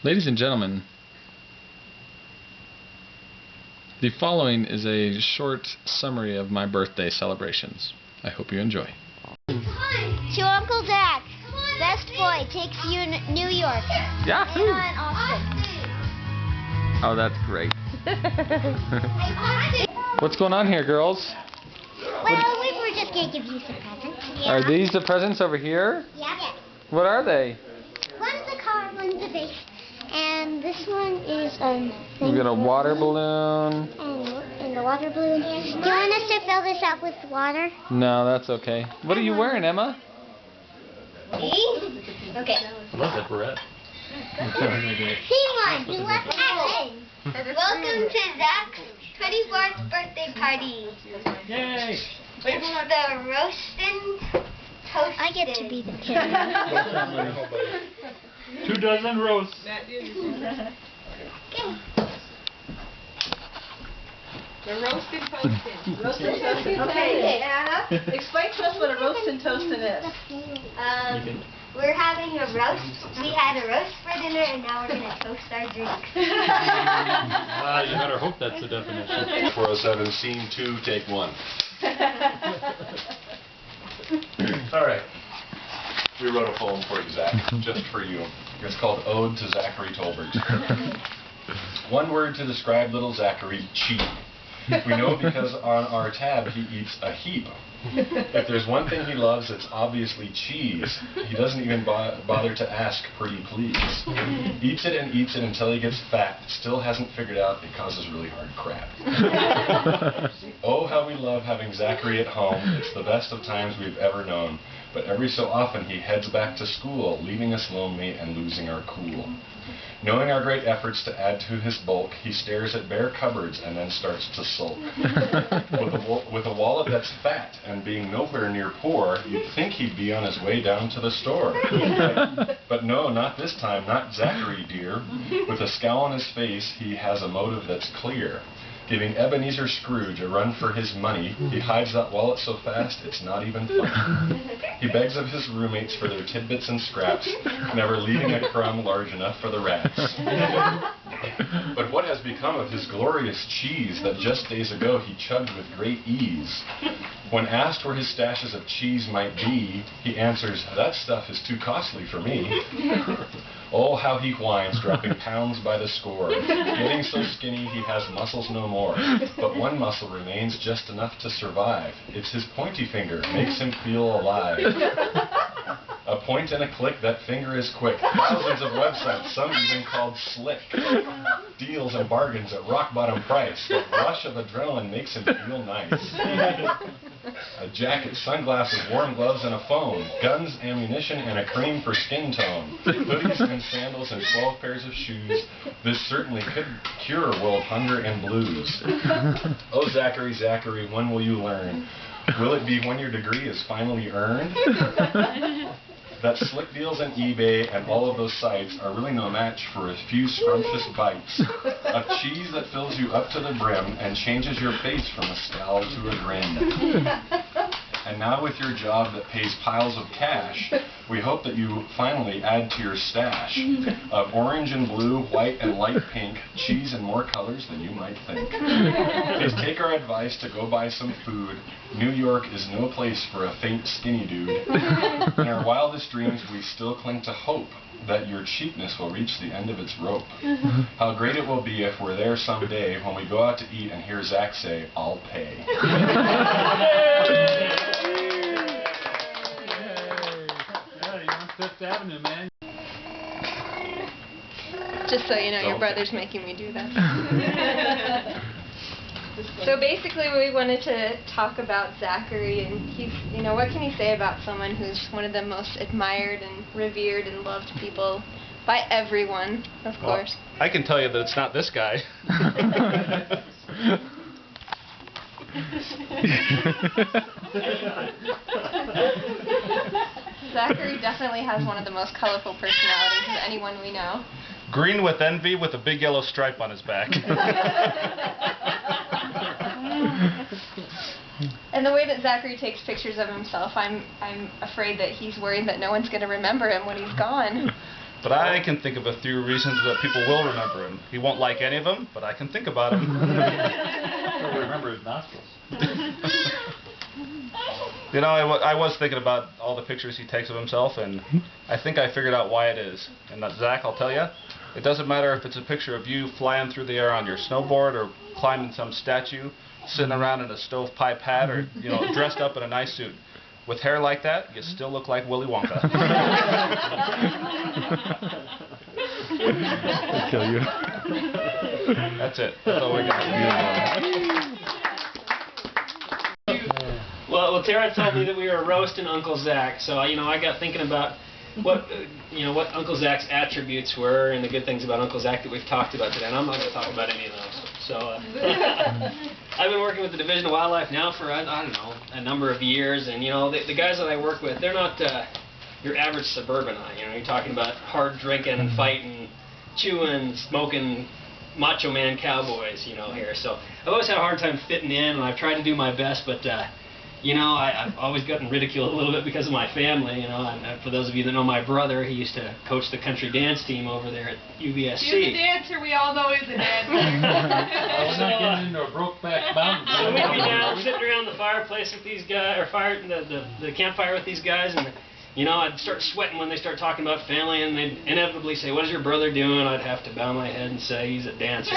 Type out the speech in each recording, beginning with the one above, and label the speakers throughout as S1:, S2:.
S1: Ladies and gentlemen, the following is a short summary of my birthday celebrations. I hope you enjoy.
S2: To Uncle Zach, best boy, takes you to New York.
S1: Yahoo!
S2: And Austin.
S1: Oh, that's great. What's going on here, girls?
S2: Well, we were just going to give you some presents. Yeah.
S1: Are these the presents over here?
S2: Yeah.
S1: What are they?
S2: One's a car, one's a vase. And this one is
S1: We got a water balloon.
S2: And the water balloon. Do you want us to fill this up with water?
S1: No, that's okay. What are you wearing, Emma?
S2: Me? Okay.
S1: I love that barrette.
S2: C1, you left action. Welcome to Zach's 24th birthday party.
S1: Yay!
S2: It's the roastin' toasted. I get to be the kid.
S3: 2 dozen roasts.
S4: The roasted toastin'. Roasted toastin'. Okay, Anna, explain to us what a roasted toastin' is.
S2: We're having a roast. We had a roast for dinner, and now we're going to toast our drinks.
S3: You better hope that's the definition.
S5: 407, scene 2, take 1. All right. We wrote a poem for you, Zach, just for you. It's called Ode to Zachary Tolbert. One word to describe little Zachary: cheap. We know because on our tab he eats a heap. If there's one thing he loves, it's obviously cheese. He doesn't even bother to ask, pretty please. Eats it and eats it until he gets fat. Still hasn't figured out it causes really hard crap. Oh, how we love having Zachary at home. It's the best of times we've ever known. But every so often he heads back to school, leaving us lonely and losing our cool. Knowing our great efforts to add to his bulk, he stares at bare cupboards and then starts to sulk. With a wallet that's fat and being nowhere near poor, you'd think he'd be on his way down to the store. But no, not this time, not Zachary, dear. With a scowl on his face, he has a motive that's clear. Giving Ebenezer Scrooge a run for his money, he hides that wallet so fast it's not even funny. He begs of his roommates for their tidbits and scraps, never leaving a crumb large enough for the rats. But what has become of his glorious cheese that just days ago he chugged with great ease? When asked where his stashes of cheese might be, he answers, "That stuff is too costly for me." Oh, how he whines, dropping pounds by the score. Getting so skinny he has muscles no more. But one muscle remains, just enough to survive. It's his pointy finger, makes him feel alive. A point and a click, that finger is quick. Thousands of websites, some even called slick. Deals and bargains at rock bottom price. The rush of adrenaline makes him feel nice. A jacket, sunglasses, warm gloves, and a phone. Guns, ammunition, and a cream for skin tone. Hoodies and sandals and 12 pairs of shoes. This certainly could cure world hunger and blues. Oh, Zachary, Zachary, when will you learn? Will it be when your degree is finally earned? That slick deals on eBay and all of those sites are really no match for a few scrumptious bites of cheese that fills you up to the brim and changes your face from a scowl to a grin. And now with your job that pays piles of cash, we hope that you finally add to your stash of orange and blue, white and light pink, cheese in more colors than you might think. Please take our advice to go buy some food. New York is no place for a faint, skinny dude. In our wildest dreams, we still cling to hope that your cheapness will reach the end of its rope. How great it will be if we're there someday when we go out to eat and hear Zach say, "I'll pay."
S3: Fifth Avenue, man.
S6: Just so you know, your brother's making me do that. So basically we wanted to talk about Zachary, and he's, what can you say about someone who's one of the most admired and revered and loved people by everyone, of course.
S3: I can tell you that it's not this guy.
S6: Zachary definitely has one of the most colorful personalities of anyone we know.
S3: Green with envy with a big yellow stripe on his back.
S6: And the way that Zachary takes pictures of himself, I'm afraid that he's worried that no one's going to remember him when he's gone.
S7: But I can think of a few reasons that people will remember him. He won't like any of them, but I can think about him.
S3: He'll remember his nostrils.
S7: You know, I was thinking about all the pictures he takes of himself, and I think I figured out why it is. And Zach, I'll tell you, it doesn't matter if it's a picture of you flying through the air on your snowboard or climbing some statue, sitting around in a stovepipe hat, or dressed up in a nice suit. With hair like that, you still look like Willy Wonka.
S1: I'll kill you.
S7: That's it. That's all we got.
S8: Well, Tara told me that we were roasting Uncle Zach, so I got thinking about what Uncle Zach's attributes were and the good things about Uncle Zach that we've talked about today. And I'm not going to talk about any of those. So I've been working with the Division of Wildlife now for I don't know, a number of years, and the guys that I work with, they're not your average suburbanite. You're talking about hard drinking, fighting, chewing, smoking, macho man cowboys. Here. So I've always had a hard time fitting in, and I've tried to do my best, but I've always gotten ridiculed a little bit because of my family. And for those of you that know my brother, he used to coach the country dance team over there at UVSC.
S4: He's a dancer. We all know he's a dancer.
S3: We're not getting into a Brokeback Mountain.
S8: So we'd be down sitting around the fireplace with these guys, or the campfire with these guys, and I'd start sweating when they start talking about family, and they'd inevitably say, "What is your brother doing?" I'd have to bow my head and say, "He's a dancer."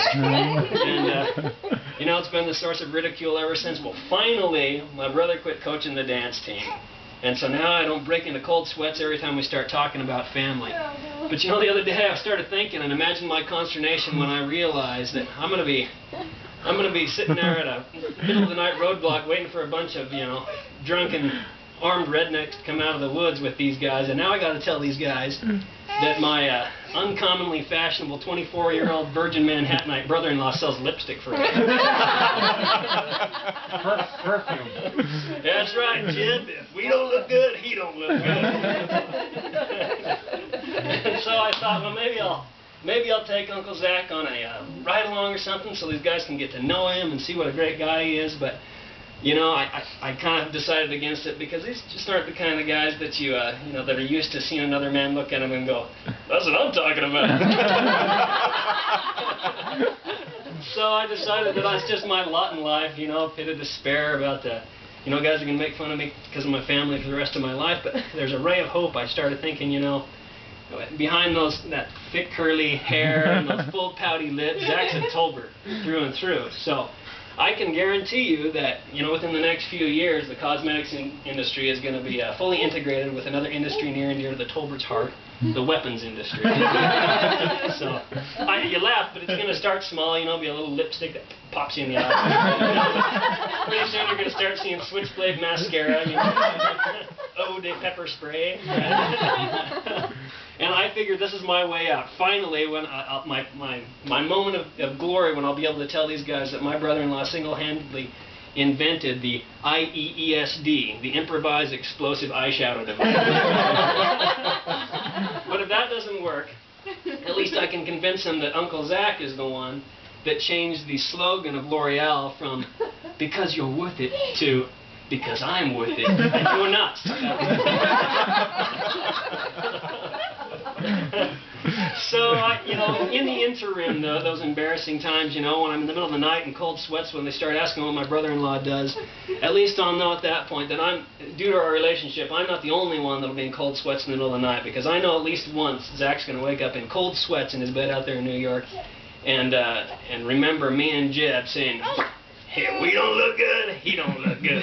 S8: And it's been the source of ridicule ever since. Well, finally, my brother quit coaching the dance team. And so now I don't break into cold sweats every time we start talking about family. But the other day I started thinking, and imagine my consternation when I realized that I'm going to be sitting there at a middle of the night roadblock waiting for a bunch of, drunken, armed rednecks to come out of the woods with these guys. And now I got to tell these guys that my uncommonly fashionable 24-year-old virgin Manhattanite brother-in-law sells lipstick for me.
S3: Perfume.
S8: That's right, Jib. If we don't look good, he don't look good. And so I thought, well, maybe I'll take Uncle Zach on a ride-along or something so these guys can get to know him and see what a great guy he is. But I kind of decided against it because these just aren't the kind of guys that that are used to seeing another man look at him and go, "That's what I'm talking about." So I decided that that's just my lot in life, pit of despair about the, guys are going to make fun of me because of my family for the rest of my life. But there's a ray of hope. I started thinking, behind that thick curly hair and those full pouty lips, Zach's a Tolbert through and through. So I can guarantee you that, within the next few years, the cosmetics industry is going to be fully integrated with another industry near and dear to the Tolbert's heart, the weapons industry. So, you laugh, but it's going to start small, be a little lipstick that pops you in the eye. Pretty soon you're going to start seeing switchblade mascara, eau de pepper spray. And I figured this is my way out. Finally, when my moment of glory, when I'll be able to tell these guys that my brother-in-law single-handedly invented the IEESD, the Improvised Explosive Eyeshadow Device. But if that doesn't work, at least I can convince them that Uncle Zach is the one that changed the slogan of L'Oreal from "because you're worth it" to "because I'm worth it and you're not." So, in the interim, though, those embarrassing times, when I'm in the middle of the night in cold sweats when they start asking what my brother-in-law does, at least I'll know at that point that due to our relationship, I'm not the only one that'll be in cold sweats in the middle of the night, because I know at least once Zach's going to wake up in cold sweats in his bed out there in New York and remember me and Jeb saying, "Hey, we don't look good, he don't look good."